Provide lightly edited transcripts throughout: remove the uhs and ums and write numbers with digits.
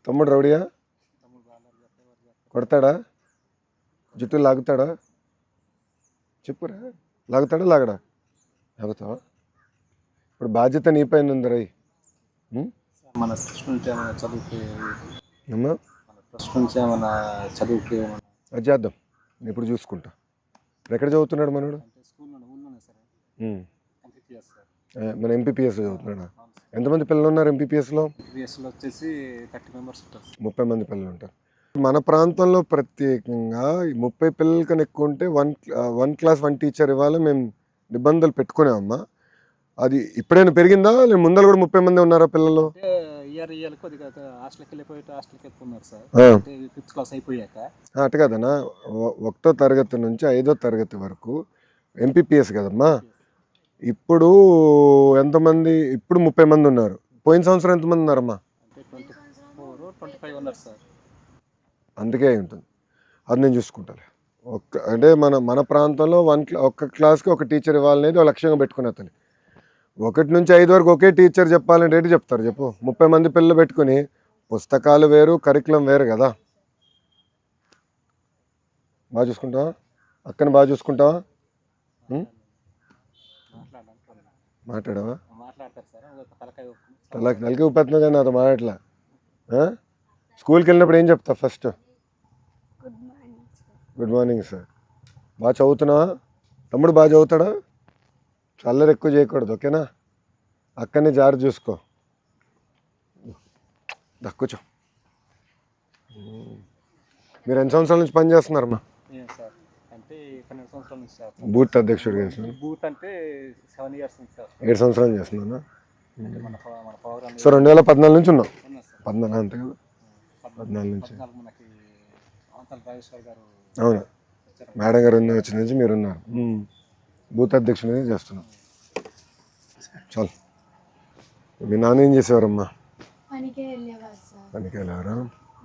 తమ్ముడు రౌడియా? కొడతాడా? జుట్టు లాగుతాడా? చెప్పురా, లాగుతాడా లాగడా? లాగుతావా? ఇప్పుడు బాధ్యత నీ పైన ఉంది రై. మన ట్రస్ట్ నుంచి ఏమైనా చదువుకి అమ్మా మన ట్రస్ట్ నుంచి ఏమైనా చదువుకి అది చేద్దాం, నేను ఇప్పుడు చూసుకుంటా. ఎక్కడ చదువుతున్నాడు మనోడు? అంటే స్కూల్లో ఊళ్ళోనే సార్ ఎంపీపీఎస్ సార్. మన ఎంపీపీఎస్లో చదువుతున్నాడా? ఎంతమంది పిల్లలు ఉన్నారు ఎంపీపీఎస్లో? ఎంపీపీఎస్లో వచ్చేసి 30 మెంబర్స్ ఉంటారు సార్. 30 మంది పిల్లలు ఉంటారు. మన ప్రాంతంలో ప్రత్యేకంగా 30 పిల్లల కన్నా ఎక్కువ ఉంటే వన్ క్లాస్ 1 టీచర్ ఇవ్వాలి మేము నిబంధనలు పెట్టుకున్నామమ్మా. అది ఇప్పుడైనా పెరిగిందా? లేదు ముందర కూడా 30 మంది ఉన్నారా పిల్లలు? అంటే ఇయర్ కొద్దిగా హాస్టల్కి వెళ్తున్నారు సార్. అంటే 5th క్లాస్ అయిపోయాక అటు కదనా, 1వ తరగతి నుంచి 5వ తరగతి వరకు ఎంపీపీఎస్ కదమ్మా. ఇప్పుడు ఎంతమంది? ఇప్పుడు 30 మంది ఉన్నారు. పోయిన సంవత్సరం ఎంతమంది ఉన్నారమ్మా? అంటే 24, 25 ఉన్నారు సార్. అందుకే ఉంటుంది. అది నేను చూసుకుంటాను. అంటే మన ప్రాంతంలో ఒక్క క్లాస్కి ఒక టీచర్ ఇవ్వాలనేది ఒక లక్ష్యంగా పెట్టుకుని అతను 1 నుంచి 5 వరకు ఒకే టీచర్ చెప్పాలంటే ఏంటి చెప్తారు చెప్పు? 30 మంది పిల్లలు పెట్టుకుని పుస్తకాలు వేరు, కరికులం వేరు కదా. బాగా చూసుకుంటావా? అక్కని బాగా చూసుకుంటావా? మాట్లాడావా? మాట్లాడతారు సార్. తలకి ఊపేస్తున్నావు కానీ నాతో మాట్లాడలే. స్కూల్కి వెళ్ళినప్పుడు ఏం చెప్తావు ఫస్ట్? Good morning sir. బాగా చదువుతున్నావా? తమ్ముడు బాగా చదువుతాడా? చల్లరు ఎక్కువ చేయకూడదు, ఓకేనా? అక్కడనే జారి చూసుకో. దక్కుచో. మీరు ఎన్ని సంవత్సరాల నుంచి పని చేస్తున్నారమ్మా? సార్ అంటే 12 సంవత్సరాల నుంచి సార్. బూత్ అధ్యక్షుడు చేస్తున్నాను. బూత్ అంటే 7 years నుంచి సార్. 7 సంవత్సరాలు చేస్తున్నాను. మన ప్రోగ్రామ్ సో 2014 నుంచి ఉన్నాం. ఉన్నా సార్. 14 అంతే కదా? 14 నుంచి. మనకి అవతల రాజేశ్వర్ గారు అవును, మేడం గారు వచ్చిన నుంచి మీరు ఉన్నారు. బూత్ అధ్యక్షుడు చేస్తున్నాం. చాలు. మీ నాన్న ఏం చేసేవారమ్మా? పనికి వెళ్ళేవారు సార్. పనికి వెళ్ళారా?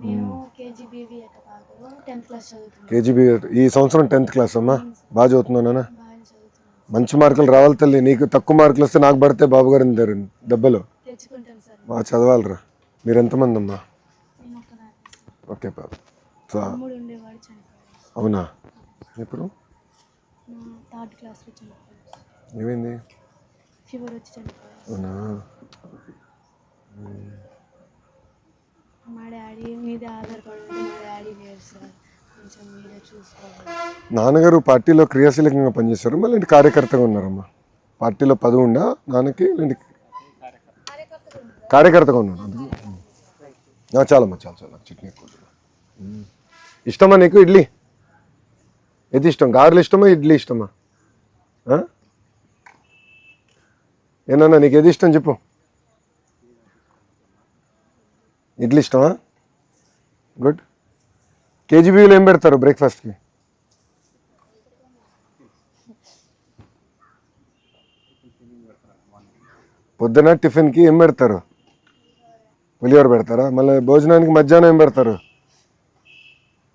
నేను కేజీబీవీ టెన్త్ క్లాస్ చదువుతున్నాను. కేజీబీ ఈ సంవత్సరం 10th క్లాస్ అమ్మా. బాగా చదువుతున్నానా? బాగా చదువుతున్నాను. మంచి మార్కులు రావాలి తల్లి. నీకు తక్కువ మార్కులు వస్తే నాకు పడితే బాబు గారిని దెబ్బలు తెచ్చుకుంటాను సార్. బాగా చదవాలరా. మీరు ఎంతమంది అమ్మా? నేను ఒక్కదాన్ని. ఓకే బాబు. తమ్ముడు ఉండేవాడు, చనిపోయాడు. అవునా? ఇప్పుడు 3rd క్లాస్లో చనిపోయాడు. ఏమైంది? ఫీవర్ వచ్చి చనిపోయాడు. అవునా? మా డాడీ మీద ఆధారపడి మా డాడీ లేరు సార్. కొంచెం మీరే చూసుకోవాలి. నాన్నగారు పార్టీలో క్రియాశీలకంగా పనిచేస్తారు, మళ్ళీ ఇంటి కార్యకర్తగా ఉన్నారమ్మా. పార్టీలో పదవి ఉందా నాన్నకి? కార్యకర్తగా ఉన్నాడు. చాలమ్మా, చాలా చట్నీ ఎక్కువ. ఇష్టమా నీకు ఇడ్లీ? ఏది ఇష్టం? గారెలు ఇష్టమా ఇడ్లీ ఇష్టమా? ఏనన్నా నీకు ఏది ఇష్టం చెప్పు? ఇడ్లీ ఇష్టమా? గుడ్. కేజీబీలో ఏం పెడతారు బ్రేక్ఫాస్ట్కి? పొద్దున టిఫిన్కి ఏం పెడతారు? పులిహోర పెడతారా? మళ్ళీ భోజనానికి మధ్యాహ్నం ఏం పెడతారు?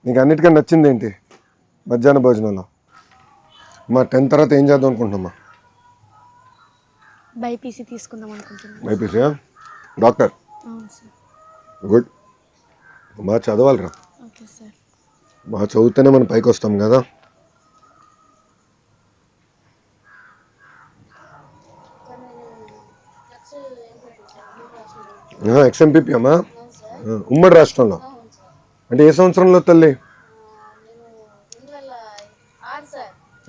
నీకు అన్నిటికన్నా నచ్చింది ఏంటి మధ్యాహ్న భోజనంలో? మా 10th తర్వాత ఏం చేద్దాం అనుకుంటున్నామా? బైపీసీ తీసుకుందాం అనుకుంటున్నాను. బైపీసీ? డాక్టర్? అవును సార్. గుడ్. బాగా చదవాలిరా. Okay sir. బాగా చదివితేనే మనం పైకి వస్తాం కదా. ఎక్స్ఎంపీపీ అమ్మా. ఉమ్మడి రాష్ట్రంలో అంటే ఏ సంవత్సరంలో తల్లి?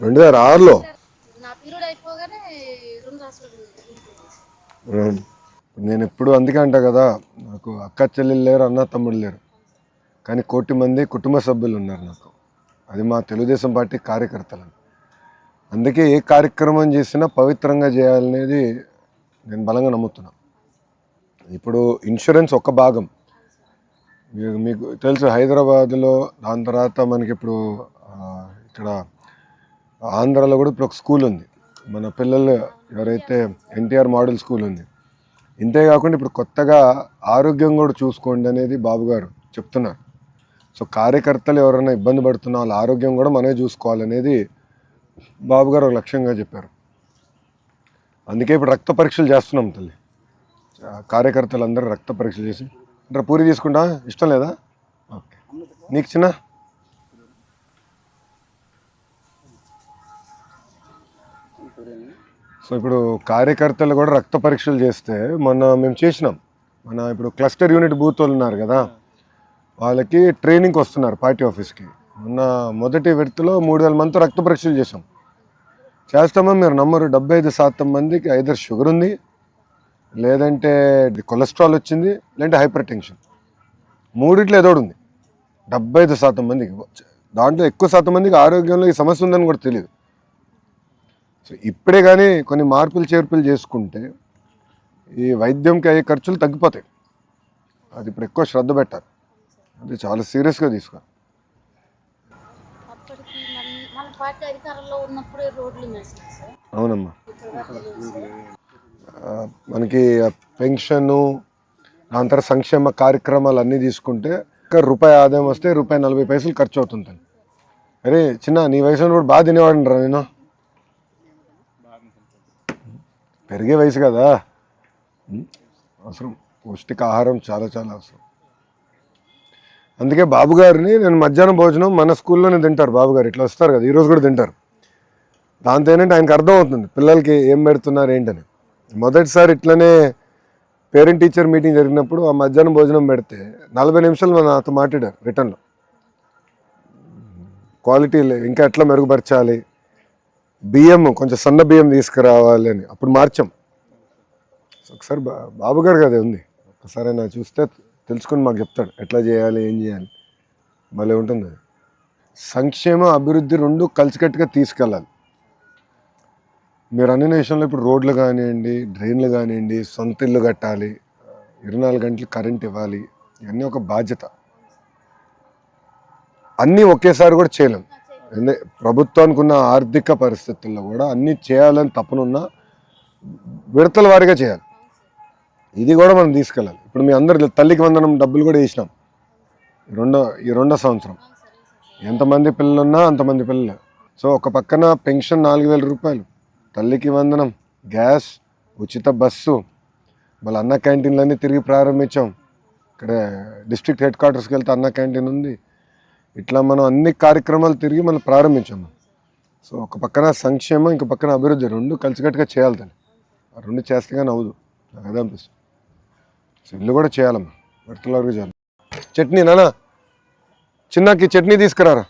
2006లో. నేను ఎప్పుడు అందుకే అంటా కదా, నాకు అక్క చెల్లెలు లేరు, అన్న తమ్ముడు లేరు, కానీ 1 కోటి మంది కుటుంబ సభ్యులు ఉన్నారు నాకు. అది మా తెలుగుదేశం పార్టీ కార్యకర్తలు. అందుకే ఏ కార్యక్రమం చేసినా పవిత్రంగా చేయాలనేది నేను బలంగా నమ్ముతున్నా. ఇప్పుడు ఇన్సూరెన్స్ ఒక భాగం. మీకు తెలుసు హైదరాబాద్లో, దాని తర్వాత మనకి ఇప్పుడు ఇక్కడ ఆంధ్రాలో కూడా ఇప్పుడు ఒక స్కూల్ ఉంది. మన పిల్లలు ఎవరైతే ఎన్టీఆర్ మోడల్ స్కూల్ ఉంది. ఇంతేకాకుండా ఇప్పుడు కొత్తగా ఆరోగ్యం కూడా చూసుకోండి అనేది బాబు గారు చెప్తున్నారు. సో కార్యకర్తలు ఎవరైనా ఇబ్బంది పడుతున్న వాళ్ళ ఆరోగ్యం కూడా మనమే చూసుకోవాలనేది బాబు గారు ఒక లక్ష్యంగా చెప్పారు. అందుకే ఇప్పుడు రక్త పరీక్షలు చేస్తున్నాం తల్లి. కార్యకర్తలు అందరూ రక్త పరీక్షలు చేసి అంటే పూరి తీసుకుంటా, ఇష్టం లేదా? ఓకే. నీకు చిన్న సో ఇప్పుడు కార్యకర్తలు కూడా రక్త పరీక్షలు చేస్తే మేము చేసినాం. ఇప్పుడు క్లస్టర్ యూనిట్ బూత్ వాళ్ళు ఉన్నారు కదా, వాళ్ళకి ట్రైనింగ్కి వస్తున్నారు పార్టీ ఆఫీస్కి. మొదటి విడతలో 3000 మందితో రక్త పరీక్షలు చేసాం. చేస్తామా మీరు నమ్మరు, 75% మందికి ఐదర్ షుగర్ ఉంది, లేదంటే కొలెస్ట్రాల్ వచ్చింది, లేదంటే హైపర్ టెన్షన్. మూడిట్లో ఏదో ఉంది. 75% మందికి, దాంట్లో ఎక్కువ శాతం మందికి ఆరోగ్యంలో ఈ సమస్య ఉందని కూడా తెలియదు. సో ఇప్పుడే కానీ కొన్ని మార్పులు చేర్పులు చేసుకుంటే ఈ వైద్యంకి అయ్యే ఖర్చులు తగ్గిపోతాయి. అది ఇప్పుడు ఎక్కువ శ్రద్ధ పెట్టాలి, అది చాలా సీరియస్గా తీసుకోవాలి. అవునమ్మా, మనకి పెన్షను దాని తర్వాత సంక్షేమ కార్యక్రమాలు అన్నీ తీసుకుంటే రూపాయి ఆదాయం వస్తే ₹1.40 ఖర్చు అవుతుంది. అరే చిన్న, నీ వయసులో కూడా బాగా తినేవాడిని రా నేను. పెరిగే వయసు కదా, అవసరం పౌష్టికాహారం చాలా చాలా అవసరం. అందుకే బాబు గారిని నేను మధ్యాహ్నం భోజనం మన స్కూల్లోనే తింటారు. బాబు గారు ఇట్లా వస్తారు కదా, ఈరోజు కూడా తింటారు. దాంతో ఏంటంటే ఆయనకు అర్థమవుతుంది పిల్లలకి ఏం పెడుతున్నారు ఏంటని. మొదటిసారి ఇట్లనే పేరెంట్ టీచర్ మీటింగ్ జరిగినప్పుడు ఆ మధ్యాహ్నం భోజనం పెడితే 40 నిమిషాలు నాతో మాట్లాడారు రిటర్న్లో. క్వాలిటీ ఇంకా ఎట్లా మెరుగుపరచాలి, బియ్యం కొంచెం సన్న బియ్యం తీసుకురావాలి అని అప్పుడు మార్చాం. ఒకసారి బాబు గారు కదా ఉంది, ఒకసారి ఆయన చూస్తే తెలుసుకుని మాకు చెప్తాడు ఎట్లా చేయాలి, ఏం చేయాలి. భలే ఉంటుంది అది. సంక్షేమ అభివృద్ధి రెండు కలిసికట్టుగా తీసుకెళ్ళాలి. మీరు అన్ని విషయంలో ఇప్పుడు రోడ్లు కానివ్వండి, డ్రైన్లు కానివ్వండి, సొంత ఇల్లు కట్టాలి, 24 గంటలు కరెంట్ ఇవ్వాలి, ఇవన్నీ ఒక బాధ్యత. అన్నీ ఒకేసారి కూడా చేయలేం. ప్రభుత్వానికి ఉన్న ఆర్థిక పరిస్థితుల్లో కూడా అన్నీ చేయాలని తప్పనున్నా విడతల వారీగా చేయాలి. ఇది కూడా మనం తీసుకెళ్ళాలి. ఇప్పుడు మీ అందరు తల్లికి వందనం డబ్బులు కూడా వేసినాం ఈ రెండో సంవత్సరం. ఎంతమంది పిల్లలు ఉన్నా అంతమంది పిల్లలు. సో ఒక పక్కన పెన్షన్ ₹4000, తల్లికి వందనం, గ్యాస్, ఉచిత బస్సు, మళ్ళీ అన్న క్యాంటీన్లన్నీ తిరిగి ప్రారంభించాం. ఇక్కడ డిస్ట్రిక్ట్ హెడ్ క్వార్టర్స్కి వెళ్తే అన్న క్యాంటీన్ ఉంది. ఇట్లా మనం అన్ని కార్యక్రమాలు తిరిగి మనం ప్రారంభించాము. సో ఒక పక్కన సంక్షేమం, ఇంక పక్కన అభివృద్ధి, రెండు కలిసికట్టుగా చేయాలి. దాన్ని ఆ రెండు చేస్తే కానీ అవ్వదు, నాకు అదే అనిపిస్తుంది. సో ఇల్లు కూడా చేయాలమ్మా, విడతల వరకు చేయాలి. చట్నీ నానా, చిన్నకి చట్నీ తీసుకురారా.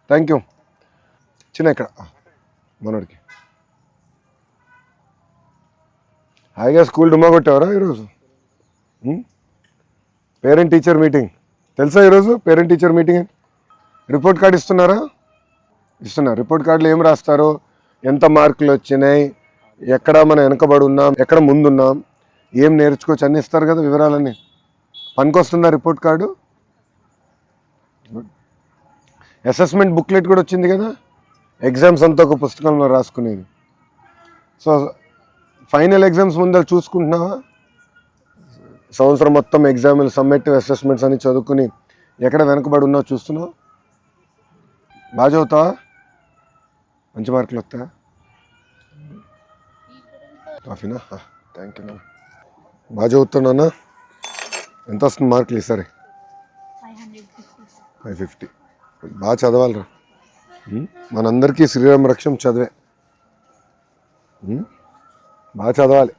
థ్యాంక్ యూ చిన్న. ఇక్కడ మనోడికి హాయిగా స్కూల్ డుమ్మా కొట్టావరా ఈరోజు? పేరెంట్ టీచర్ మీటింగ్ తెలుసా? ఈరోజు parent teacher meeting. Report card ఇస్తున్నారా? ఇస్తున్నారు. రిపోర్ట్ కార్డులో ఏం రాస్తారో, ఎంత మార్కులు వచ్చినాయి, ఎక్కడ మనం వెనకబడి ఉన్నాం, ఎక్కడ ముందున్నాం, ఏం నేర్చుకోవచ్చు అన్నీ ఇస్తారు కదా వివరాలన్నీ. పనికొస్తుందా రిపోర్ట్ కార్డు? అసెస్మెంట్ బుక్లెట్ కూడా వచ్చింది కదా, ఎగ్జామ్స్ అంతా ఒక పుస్తకంలో రాసుకునేది. సో ఫైనల్ ఎగ్జామ్స్ ముందర చూసుకుంటున్నావా? సంవత్సరం మొత్తం ఎగ్జామ్లు, సమ్మేటివ్ అసెస్మెంట్స్ అని చదువుకుని ఎక్కడ వెనకబడి ఉన్నావు చూస్తున్నావు? బాగా చదువుతావా? మంచి మార్కులు వస్తాయా? కాఫీనా? Thank you. బాగా చదువుతున్నా. ఎంత వస్తుంది మార్కులు ఈసారి? 550. బాగా చదవాలరా. మనందరికీ శ్రీరామ రక్షం చదివే. బాగా చదవాలి.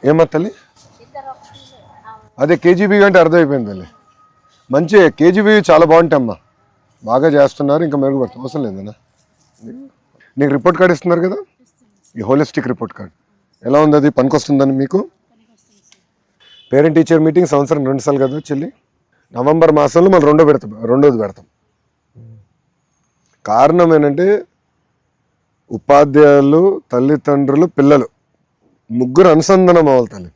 ఏమా తల్లి? అదే కేజీబీ అంటే అర్థమైపోయింది తల్లి. మంచి కేజీబీ చాలా బాగుంటాయమ్మా, బాగా చేస్తున్నారు, ఇంకా మెరుగుపడుతుంది. అవసరం లేదన్నా. నీకు రిపోర్ట్ కార్డు ఇస్తున్నారు కదా, ఈ హోలిస్టిక్ రిపోర్ట్ కార్డు ఎలా ఉంది? అది పనికొస్తుందని మీకు? పేరెంట్ టీచర్ మీటింగ్ సంవత్సరం 2 సార్లు కదా చెల్లి. నవంబర్ మాసంలో మళ్ళీ రెండోది పెడతాం. కారణం ఏంటంటే ఉపాధ్యాయులు, తల్లిదండ్రులు, పిల్లలు ముగ్గురు అనుసంధానం అవ్వాలి తల్లి.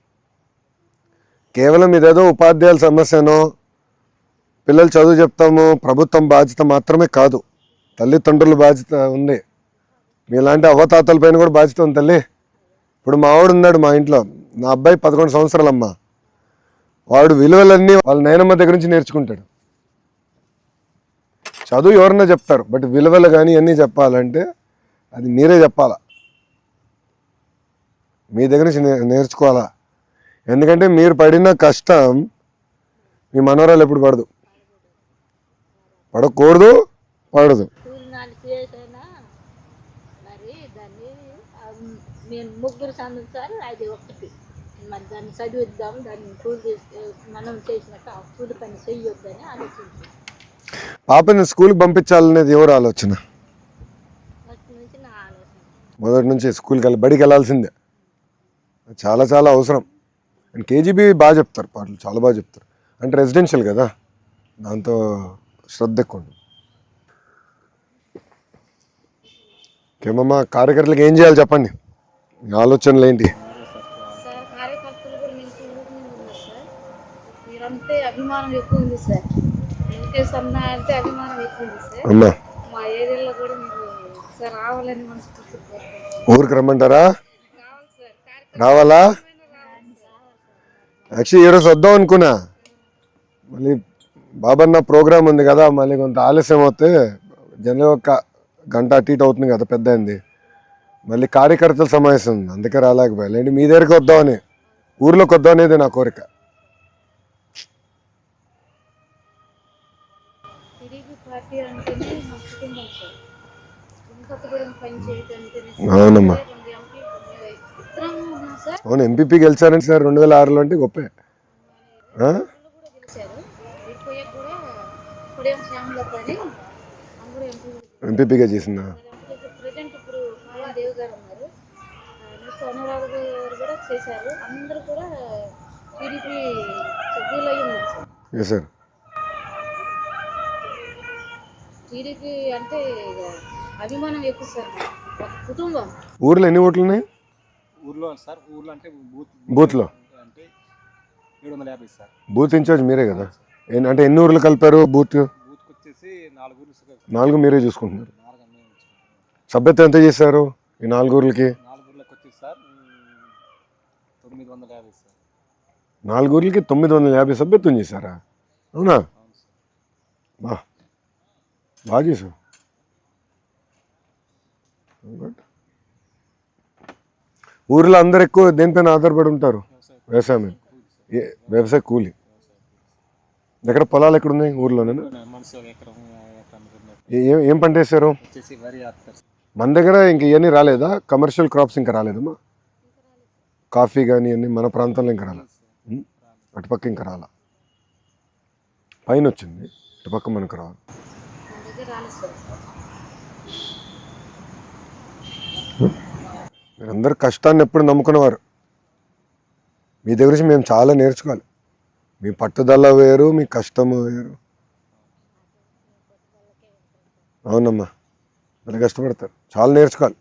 కేవలం ఇదేదో ఉపాధ్యాయుల సమస్యనో, పిల్లలు చదువు చెప్తాము, ప్రభుత్వం బాధ్యత మాత్రమే కాదు, తల్లిదండ్రుల బాధ్యత ఉంది. మీలాంటి అవ్వతాతల పైన కూడా బాధ్యత ఉంది తల్లి. ఇప్పుడు మా వాడు ఉన్నాడు మా ఇంట్లో, నా అబ్బాయి 11 సంవత్సరాలమ్మా. వాడు విలువలన్నీ వాళ్ళ నాయనమ్మ దగ్గర నుంచి నేర్చుకుంటాడు. చదువు ఎవరన్నా చెప్తారు, బట్ విలువలు కానీ అన్నీ చెప్పాలంటే అది మీరే చెప్పాలా, మీ దగ్గర నుంచి నేర్చుకోవాలా. ఎందుకంటే మీరు పడిన కష్టం మీ మనవరాలు ఎప్పుడు పడదు, పడకూడదు, పడదు. స్కూల్ 4 years అయినా మరి దాన్ని నేను ముగ్గురు సంవత్సరాలు అది ఒకటి మరి దాన్ని చదివిద్దాం, దాన్ని మనం చేసినట్టు ఆ కూలి పని చెయ్యొద్దని ఆలోచించి పాపని స్కూల్కి పంపించాలనేది ఎవరు ఆలోచన? ఫస్ట్ నుంచి నా ఆలోచన. మొదటి నుంచి స్కూల్కి బడికి వెళ్ళాల్సిందే, చాలా చాలా అవసరం. అండ్ కేజీబీ బాగా చెప్తారు, పాటలు చాలా బాగా చెప్తారు. అంటే రెసిడెన్షియల్ కదా, దాంతో శ్రద్ధ ఎక్కువ ఉంటుంది. ఓకేమమ్మా, కార్యకర్తలకు ఏం చేయాలి చెప్పండి, మీ ఆలోచనలు ఏంటి? సార్ కార్యకర్తలు కూడా మీకు ఊరి మీద ఉన్నారు సార్, మీరంటే అభిమానం ఎక్కువ ఉంది సార్. వెంకటేష్ అన్న అంటే అభిమానం ఎక్కువ ఉంది సార్. అమ్మా, మా ఏరియాలో కూడా మీరు సార్ రావాలని మనస్ఫూర్తి ఊరికి రమ్మంటారా? రావాలి సార్. రావాలా? యాక్చువల్లీ ఈరోజు వద్దాం అనుకున్నా, మళ్ళీ బాబన్న ప్రోగ్రామ్ ఉంది కదా, మళ్ళీ కొంత ఆలస్యం అవుతే జనరల్ ఒక గంట అటు ఇటు అవుతుంది కదా, పెద్ద అయింది. మళ్ళీ కార్యకర్తల సమావేశం ఉంది, అందుకే రాలేకపోయా. లేండి మీ దగ్గరికి వద్దామని, ఊర్లోకి వద్దాం అనేది నా కోరిక. టీడీపీ పార్టీ అంటేనే మా కుటుంబం సార్. కొత్తగూడెం పని చేయడానికి అవునమ్మా, 2 ఎంపీ ఇద్దరం ఉన్నాం సార్. అవును. ఎంపీపీ గెలిచారని సార్ 2006లో అంటే గొప్పే. కూడా గెలిచారు. ఎక్కువ కూడా కుడియం శ్యామల పని అందరూ ఎంపీ ఎంపీపీగా చేసిందా? ప్రజెంట్ ఇప్పుడు మాయా దేవ్ గారు ఉన్నారు, నెక్స్ట్ అనురాధ గారు కూడా చేశారు. అందరూ కూడా టీడీపీ సభ్యులు అయి ఉన్నారు సార్. Yes sir. టీడీపీ అంటే ఇక అభిమానం ఎక్కువ సార్, ఒక కుటుంబం. ఊర్లో ఎన్ని ఓట్లు ఉన్నాయి? ఊర్లో సార్, ఊర్లో అంటే బూత్లో అంటే 750 సార్. బూత్ ఇన్ఛార్జ్ మీరే కదా? అంటే ఎన్ని ఊర్లు కలిపారు? బూత్కి వచ్చేసి 4 ఊర్లు సార్. 4 మీరే చూసుకుంటున్నారు. 4 అన్నీ ఉంచుకుంటాం. సభ్యత ఎంత చేశారు ఈ 4 ఊర్లకి? 4 ఊర్లకు వచ్చేసి సార్ 950 సార్. 4 ఊర్లకి 950 సభ్యత్వం చేశారా? అవునా? అవును సార్. బాగా చేసావు. ఊర్లో అందరు ఎక్కువ దేనిపైన ఆధారపడి ఉంటారు? వ్యవసాయం మీద. వ్యవసాయ కూలి. దగ్గర పొలాలు ఎక్కడ ఉన్నాయి ఊర్లోనే? మనసు ఒక ఎకరం ఏం పంట వేసారు? వచ్చేసి వరి వేస్తారు. మన దగ్గర ఇంక ఇవన్నీ రాలేదా? కమర్షియల్ క్రాప్స్ ఇంకా రాలేదమ్మా? కాఫీ కానీ అన్నీ మన ప్రాంతంలో ఇంకా రాలేదు. అటుపక్క ఇంకా రాలా, పైన వచ్చింది, ఇటుపక్క మనకు రావాలి. మా దగ్గర రాలేదు సార్. మీరందరూ కష్టాన్ని ఎప్పుడు నమ్ముకునేవారు. మీ దగ్గర నుంచి మేము చాలా నేర్చుకోవాలి. మీ పట్టుదల వేరు, మీ కష్టము వేరు. అవునమ్మా, చాలా కష్టపడతారు, చాలా నేర్చుకోవాలి.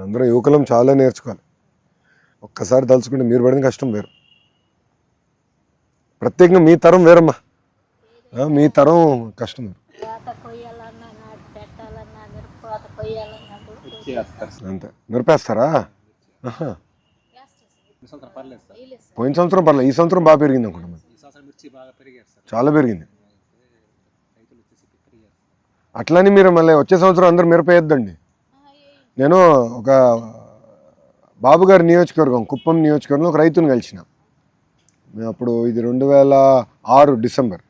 అందరూ యువకులం చాలా నేర్చుకోవాలి. ఒక్కసారి తలుచుకుంటే మీరు పడిన కష్టం వేరు. ప్రత్యేకంగా మీ తరం వేరమ్మా, మీ తరం కష్టం వేరు. కోత కొయ్యాలన్నా, నాటు పెట్టాలన్నా, మిరపకోత కొయ్యాలన్నా అంతే. మిరపేస్తారా? ఈ సంవత్సరం పర్లేదు సార్. పోయిన సంవత్సరం పర్లేదు, ఈ సంవత్సరం బాగా పెరిగింది అనుకుంటా. ఈ సంవత్సరం మిర్చి బాగా పెరిగారు సార్. చాలా పెరిగింది. రైతులు వచ్చేసి పెరిగారు. అట్లని మీరు మళ్ళీ వచ్చే సంవత్సరం అందరూ మిరపేయద్దండి. నేను ఒక బాబు గారి నియోజకవర్గం, కుప్పం నియోజకవర్గంలో ఒక రైతుని కలిసిన. అప్పుడు ఇది 2006 డిసెంబర్.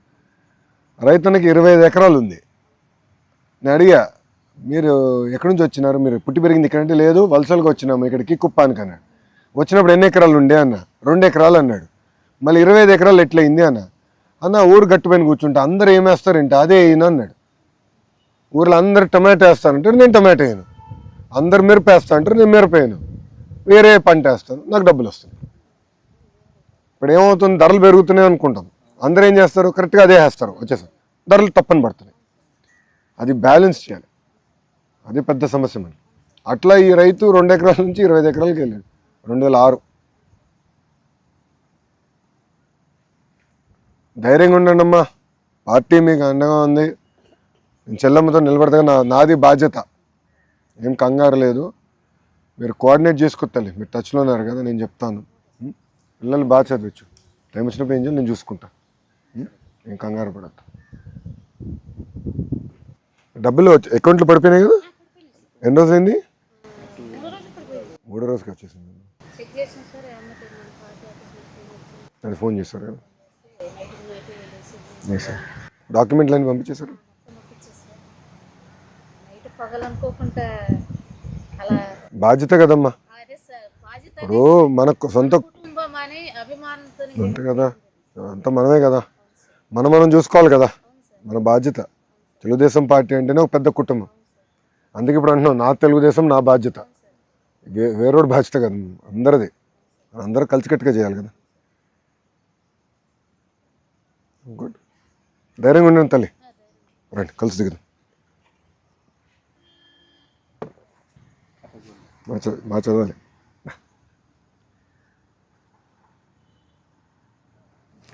రైతునికి 25 ఎకరాలు ఉంది. నేను అడిగా, మీరు ఎక్కడి నుంచి వచ్చినారు? మీరు పుట్టి పెరిగింది ఇక్కడంటే లేదు, వలసలుగా వచ్చినాము ఇక్కడికి కుప్పానికి అన్నాడు. వచ్చినప్పుడు ఎన్ని ఎకరాలు ఉండే అన్న? 2 ఎకరాలు అన్నాడు. మళ్ళీ 25 ఎకరాలు ఎట్లయింది అన్న ఊరు గట్టుపైన కూర్చుంటే అందరూ ఏమేస్తారంటే అదే అయినా అన్నాడు. ఊర్లో అందరు టమాటో వేస్తారంటారు, నేను టమాటో వేయను. అందరు మిరప వేస్తా అంటారు, నేను మిరప వేయను. వేరే పంట వేస్తాను, నాకు డబ్బులు వస్తాయి. ఇప్పుడు ఏమవుతుంది, ధరలు పెరుగుతున్నాయి అనుకుంటాం. అందరూ ఏం చేస్తారు, కరెక్ట్గా అదే వేస్తారు, వచ్చేసారు, ధరలు తప్పని పడుతున్నాయి. అది బ్యాలెన్స్ చేయాలి, అది పెద్ద సమస్య మనకి. అట్లా ఈ రైతు 2 ఎకరాల నుంచి 25 ఎకరాలకి వెళ్ళాడు 2006. ధైర్యంగా ఉండండి అమ్మా, పార్టీ మీకు అండగా ఉంది. నేను చెల్లమ్మతో నిలబడతా, నాది బాధ్యత, ఏం కంగారు లేదు. మీరు కోఆర్డినేట్ చేసుకొత్తాలి, మీరు టచ్లో ఉన్నారు కదా, నేను చెప్తాను. పిల్లలు బాగా చదివచ్చు, టైం వచ్చినప్పుడు ఏం చేయాలి నేను చూసుకుంటా. ఏం కంగారు పడద్దు. డబ్బులు అకౌంట్లో పడిపోయినాయి కదా? ఎన్ని రోజులైంది? 3వ రోజుకి వచ్చేసింది. చెక్ చేసిన సార్, ఏమవుతుంది మన పార్టీ అది ఫోన్ చేశారు కదా సార్ డాక్యుమెంట్లు అన్నీ పంపించేశారు. నైట్ పగలనుకోకుండా అలా బాధ్యత కదమ్మా, అదే సార్ బాధ్యత ఇప్పుడు మనకు సొంత కుటుంబం అని అభిమానంతో అంతే కదా, అంతా మనమే కదా, మనం చూసుకోవాలి కదా, మన బాధ్యత. తెలుగుదేశం పార్టీ అంటేనే ఒక పెద్ద కుటుంబం. అందుకే ఇప్పుడు అంటున్నాం నా తెలుగుదేశం నా బాధ్యత, వేరేవాడి బాధ్యత కదా, అందరిది. అందరూ కలిసికట్టుగా చేయాలి కదా. గుడ్, ధైర్యంగా ఉండండి తల్లి, రండి కలిసి దిగుదాం. బాగా చదవాలి.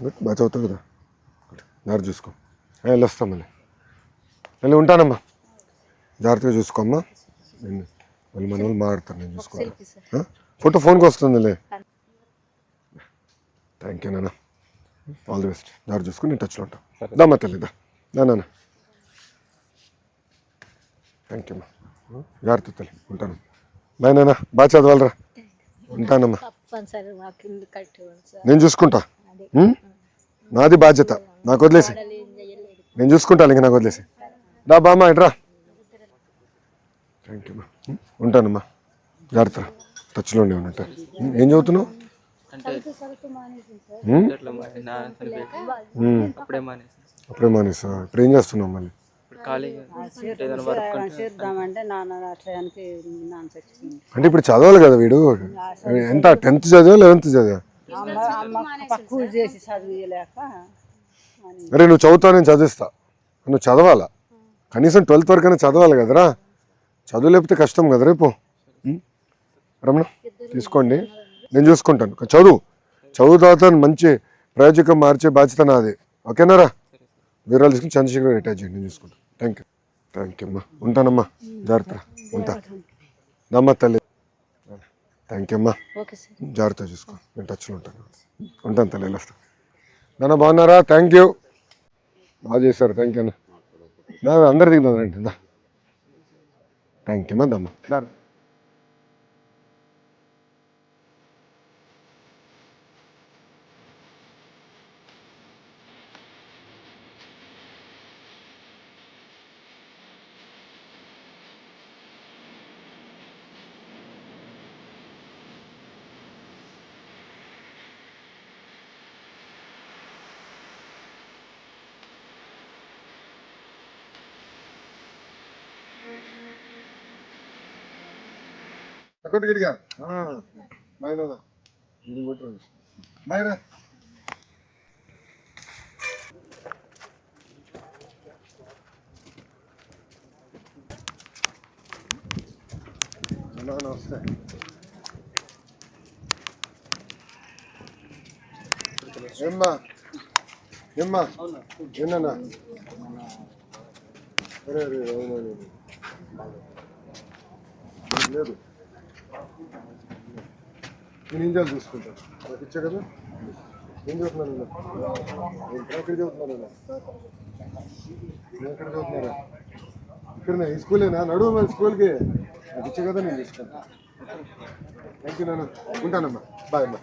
గుడ్, బాగా చదువుతావు కదా, దారి చూసుకో. వెళ్ళొస్తాం మళ్ళీ ఉంటానమ్మా, జాగ్రత్తగా చూసుకోమ్మా. నేను మళ్ళీ మన వాళ్ళు మాట్లాడతాను, నేను చూసుకోవాలి. ఫోటో ఫోన్కి వస్తుందిలే. థ్యాంక్ యూ నాన్న, ఆల్ ది బెస్ట్. దారి చూసుకుని నేను టచ్లో ఉంటాను. దమ్మా తల్లి, నాన్న. థ్యాంక్ యూ అమ్మా, జాగ్రత్త తల్లి, ఉంటాను. బాయ్ నాన్న, బాగా చదవాలరా, ఉంటానమ్మా. తప్పనిసరి మాకు ఇల్లు కట్టి సార్ నేను చూసుకుంటా, నాది బాధ్యత, నాకు వదిలేసి నేను చూసుకుంటాను, ఇంక నాకు వదిలేసి. బామ్మా ఇట్రా. థ్యాంక్ యూ అమ్మా, ఉంటానమ్మా, జాగ్రత్త, టచ్లో ఉండే ఉన్నట్టు. ఏం చదువుతున్నావు? అప్పుడే మానేసా? ఇప్పుడు ఏం చేస్తున్నావు మళ్ళీ? అంటే ఇప్పుడు చదవాలి కదా వీడు. ఎంత 10th చదివా 11th చదివా? అరే నువ్వు చదువుతావు, నేను చదివిస్తా. నువ్వు చదవాలా, కనీసం 12th వరకైనా చదవాలి కదరా. చదువు లేకపోతే కష్టం కదా రేపు. రమణ తీసుకోండి, నేను చూసుకుంటాను. చదువు తర్వాత మంచి ప్రయోజకం మార్చే బాధ్యత నాది, ఓకేనారా? వివరాలు తీసుకుని చంద్రశేఖర్ అటాచ్ చేయండి, నేను చూసుకుంటాను. థ్యాంక్ యూ అమ్మా, ఉంటానమ్మా, జాగ్రత్త, ఉంటా. నమ్మ తల్లి, థ్యాంక్ యూ అమ్మా, జాగ్రత్త చూసుకో, నేను టచ్లో ఉంటాను తల్లి, వెళ్ళొస్తాను. నాన్న బాగున్నారా? థ్యాంక్ యూ, బాగా చేశారు, థ్యాంక్ యూ అన్న. అందరు దిగుదాం రండి. థ్యాంక్ యూ అమ్మా, దమ్మా. గట్టిగా బాయ్రా, బాయ్రా. నమస్తే. ఏమ్మా ఏన్నా? అరే లేదు, నేను ఏం చేయాలి చూసుకుంటాను. నాకు ఇచ్చా కదా, ఏం చదువుతున్నాను నేను ఎక్కడ చదువుతున్నాను? నేను ఎక్కడ చదువుతున్నారా? ఇక్కడనే, ఈ స్కూలేనా? నడువు మరి స్కూల్కి. నాకు ఇచ్చా కదా, నేను చూసుకుంటాను. థ్యాంక్ యూ నాన్న, ఉంటానమ్మా, బాయ్ అమ్మా.